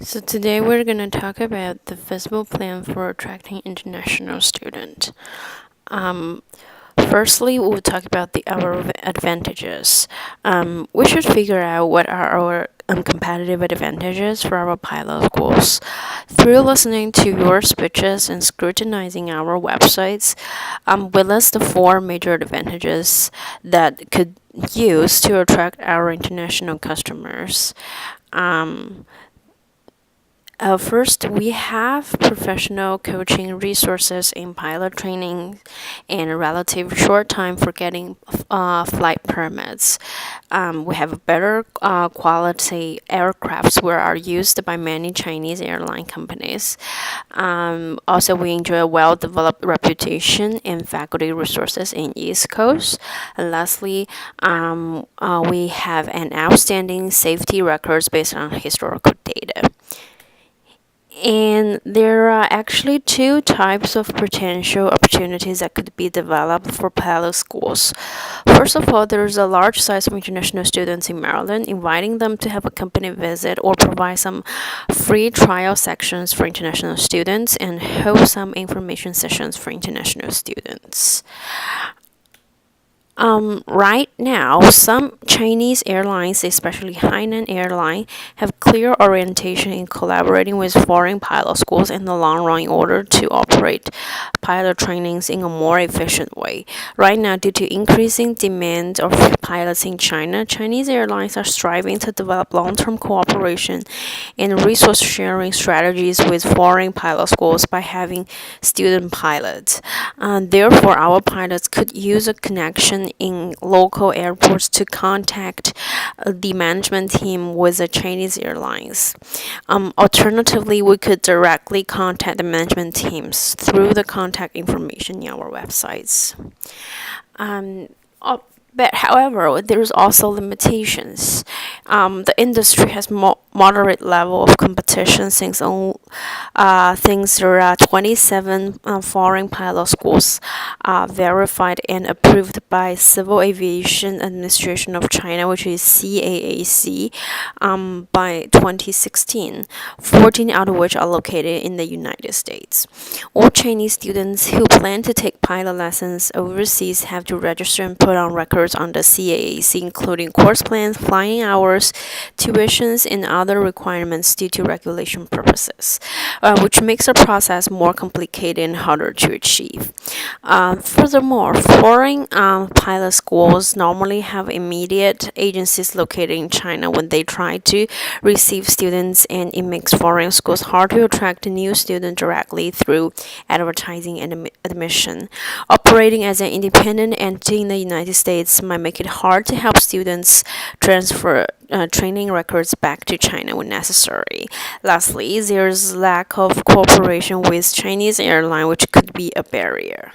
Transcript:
So today we're going to talk about the visible plan for attracting international students. Um, Firstly, we'll talk about our advantages. We should figure out what are our competitive advantages for our pilot schools. Through listening to your speeches and scrutinizing our websites, we list the four major advantages that could use to attract our international customers. Um, First, we have professional coaching resources in pilot training and a relative short time for getting flight permits. We have better quality aircrafts which are used by many Chinese airline companies. Also, we enjoy a well-developed reputation and faculty resources in East Coast. And lastly, we have an outstanding safety records based on historical data. And there are actually two types of potential opportunities that could be developed for pilot schools. First of all, there's a large size of international students in Maryland, inviting them to have a company visit or provide some free trial sections for international students and host some information sessions for international students. Right now, some Chinese airlines, especially Hainan Airline, have clear orientation in collaborating with foreign pilot schools in the long run in order to operate pilot trainings in a more efficient way. Right now, due to increasing demand of pilots in China, Chinese airlines are striving to develop long-term cooperation and resource sharing strategies with foreign pilot schools by having student pilots. Therefore, our pilots could use a connection in local airports to contact the management team with the Chinese airlines. Alternatively, we could directly contact the management teams through the contact information in our websites. Um, but however, there's also limitations. The industry has moderate level of competition since there are 27 foreign pilot schools verified and approved by Civil Aviation Administration of China, which is CAAC, by 2016, 14 out of which are located in the United States. All Chinese students who plan to take pilot lessons overseas have to register and put on records on the CAAC, including course plans, flying hours, tuitions, and other requirements due to regulation purposes, which makes the process more complicated and harder to achieve. Furthermore, foreign pilot schools normally have immediate agencies located in China when they try to receive students, and it makes foreign schools hard to attract new students directly through advertising and admission. Operating as an independent entity in the United States might make it hard to help students transfer training records back to China when necessary. Lastly, there's lack of cooperation with Chinese airline, which could be a barrier.